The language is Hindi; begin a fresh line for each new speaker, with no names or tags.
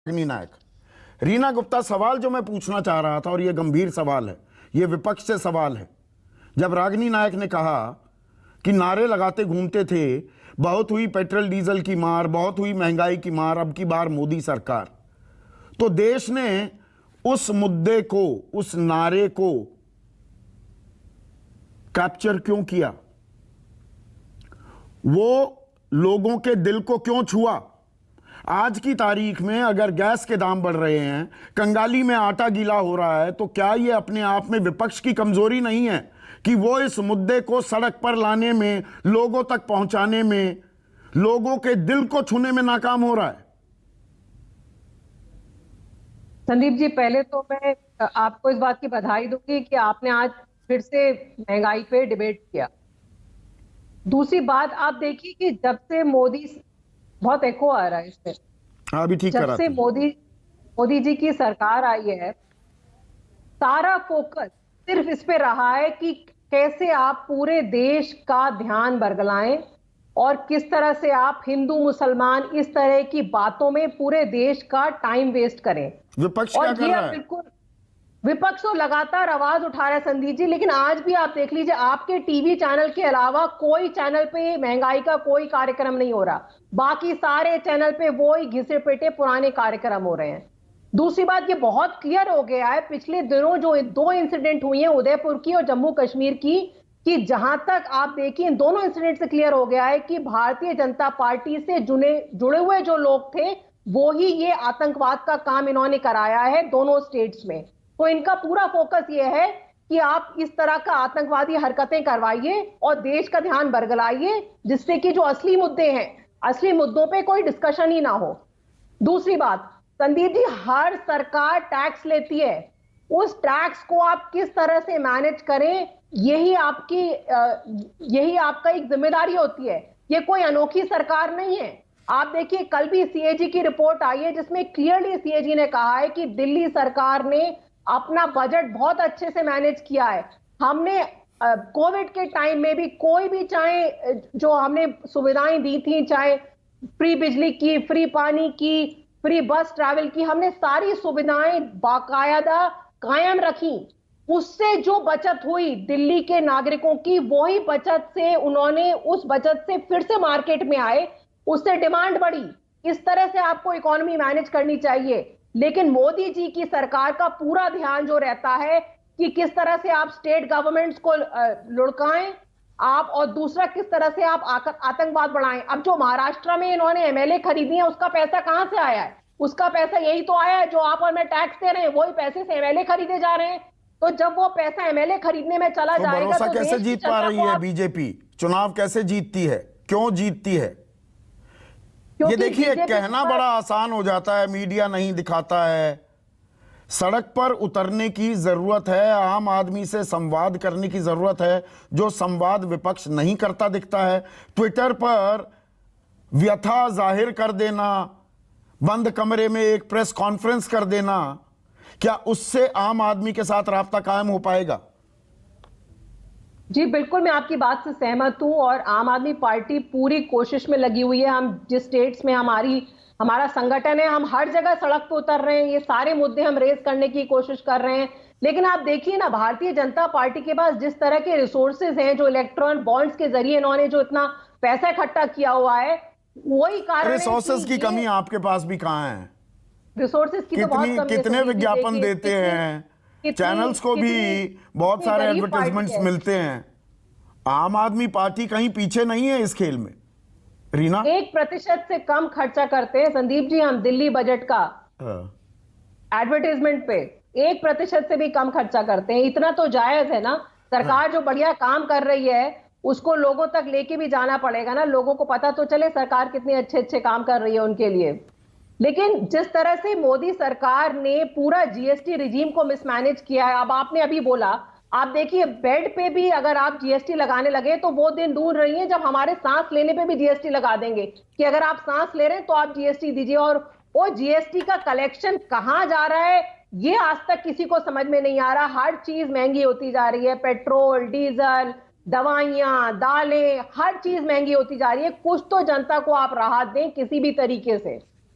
रागिनी नायक। रीना गुप्ता, सवाल जो मैं पूछना चाह रहा था, और ये गंभीर सवाल है, ये विपक्ष से सवाल है। जब रागिनी नायक ने कहा कि नारे लगाते घूमते थे, बहुत हुई पेट्रोल डीजल की मार, बहुत हुई महंगाई की मार, अब की बार मोदी सरकार, तो देश ने उस मुद्दे को, उस नारे को कैप्चर क्यों किया? वो लोगों के दिल को क्यों छुआ? आज की तारीख में अगर गैस के दाम बढ़ रहे हैं, कंगाली में आटा गीला हो रहा है, तो क्या ये अपने आप में विपक्ष की कमजोरी नहीं है कि वो इस मुद्दे को सड़क पर लाने में, लोगों तक पहुंचाने में, लोगों के दिल को छूने में नाकाम हो रहा है?
संदीप जी, पहले तो मैं आपको इस बात की बधाई दूंगी कि आपने आज फिर से महंगाई पे डिबेट किया। दूसरी बात, आप देखिए कि जब से मोदी, बहुत एको आ रहा है इसमें,
अभी ठीक
जब
करा
से मोदी जी की सरकार आई है, सारा फोकस सिर्फ इस पे रहा है कि कैसे आप पूरे देश का ध्यान बरगलाएं और किस तरह से आप हिंदू मुसलमान इस तरह की बातों में पूरे देश का टाइम वेस्ट करें।
विपक्ष क्या कर रहा है?
बिल्कुल, विपक्ष तो लगातार आवाज उठा रहा है संदीप जी, लेकिन आज भी आप देख लीजिए, आपके टीवी चैनल के अलावा कोई चैनल पे महंगाई का कोई कार्यक्रम नहीं हो रहा। बाकी सारे चैनल पे वो ही घिसे पिटे पुराने कार्यक्रम हो रहे हैं। दूसरी बात, ये बहुत क्लियर हो गया है पिछले दिनों जो 2 इंसिडेंट हुई हैं, उदयपुर की और जम्मू कश्मीर की, कि जहां तक आप देखिए इन दोनों इंसिडेंट से क्लियर हो गया है कि भारतीय जनता पार्टी से जुड़े हुए जो लोग थे, वो ही ये आतंकवाद का काम इन्होंने कराया है दोनों स्टेट्स में। तो इनका पूरा फोकस ये है कि आप इस तरह का आतंकवादी हरकतें करवाइए और देश का ध्यान बरगलाइए, जिससे कि जो असली मुद्दे हैं, असली मुद्दों पे कोई डिस्कशन ही ना हो। दूसरी बात, संदीप जी, हर सरकार टैक्स लेती है, उस टैक्स को आप किस तरह से मैनेज करें, यही आपका एक जिम्मेदारी होती है। ये कोई अनोखी सरकार नहीं है। आप देखिए, कल भी सीएजी की रिपोर्ट आई है जिसमें क्लियरली सीएजी ने कहा है कि दिल्ली सरकार ने अपना बजट बहुत अच्छे से मैनेज किया है। हमने कोविड के टाइम में भी कोई भी, चाहे जो हमने सुविधाएं दी थी, चाहे फ्री बिजली की, फ्री पानी की, फ्री बस ट्रैवल की, हमने सारी सुविधाएं बाकायदा कायम रखी। उससे जो बचत हुई दिल्ली के नागरिकों की, वही बचत से उन्होंने, उस बचत से फिर से मार्केट में आए, उससे डिमांड बढ़ी। इस तरह से आपको इकोनॉमी मैनेज करनी चाहिए। लेकिन मोदी जी की सरकार का पूरा ध्यान जो रहता है कि किस तरह से आप स्टेट गवर्नमेंट्स को लुढ़काएं आप, और दूसरा किस तरह से आप आतंकवाद बढ़ाएं। अब जो महाराष्ट्र में इन्होंने एमएलए खरीदी है, उसका पैसा कहां से आया है? उसका पैसा यही तो आया है जो आप और मैं टैक्स दे रहे हैं, वही पैसे से एमएलए खरीदे जा रहे हैं। तो जब वो पैसा एमएलए खरीदने में चला जाएगा,
भरोसा
तो
कैसे जीत पा रही है बीजेपी? चुनाव कैसे जीतती है? क्यों जीतती है? ये देखिए, कहना बड़ा आसान हो जाता है, मीडिया नहीं दिखाता है। सड़क पर उतरने की जरूरत है, आम आदमी से संवाद करने की जरूरत है, जो संवाद विपक्ष नहीं करता दिखता है। ट्विटर पर व्यथा जाहिर कर देना, बंद कमरे में एक प्रेस कॉन्फ्रेंस कर देना, क्या उससे आम आदमी के साथ राब्ता कायम हो पाएगा?
जी बिल्कुल, मैं आपकी बात से सहमत हूं, और आम आदमी पार्टी पूरी कोशिश में लगी हुई है। हम जिस स्टेट्स में हमारा संगठन है, हम हर जगह सड़क पर उतर रहे हैं, ये सारे मुद्दे हम रेज करने की कोशिश कर रहे हैं। लेकिन आप देखिए ना, भारतीय जनता पार्टी के पास जिस तरह के रिसोर्सेज हैं, जो इलेक्ट्रॉन बॉन्ड्स के जरिए इन्होंने जो इतना पैसा इकट्ठा किया हुआ है, वही कारण है।
रिसोर्सेज की कमी आपके पास भी कहाँ है?
रिसोर्सेज की तो बहुत कमी है।
कितने विज्ञापन देते हैं, चैनल्स को भी बहुत सारे एडवर्टाइजमेंट्स मिलते हैं। आम आदमी पार्टी कहीं पीछे नहीं है इस खेल में। रीना,
1% से कम खर्चा करते हैं संदीप जी हम दिल्ली बजट का एडवर्टाइजमेंट पे, 1% से भी कम खर्चा करते हैं। इतना तो जायज है ना। सरकार जो बढ़िया काम कर रही है, उसको लोगों तक लेके भी जाना पड़ेगा ना, लोगों को पता तो चले सरकार कितने अच्छे अच्छे काम कर रही है उनके लिए। लेकिन जिस तरह से मोदी सरकार ने पूरा जीएसटी रिजीम को मिसमैनेज किया है, अब आपने अभी बोला, आप देखिए बेड पे भी अगर आप जीएसटी लगाने लगे तो वो दिन दूर रही है जब हमारे सांस लेने पे भी जीएसटी लगा देंगे कि अगर आप सांस ले रहे हैं तो आप जीएसटी दीजिए। और वो जीएसटी का कलेक्शन कहां जा रहा है, ये आज तक किसी को समझ में नहीं आ रहा। हर चीज महंगी होती जा रही है, पेट्रोल, डीजल, दवाइयां, दालें, हर चीज महंगी होती जा रही है। कुछ तो जनता को आप राहत दें किसी भी तरीके से।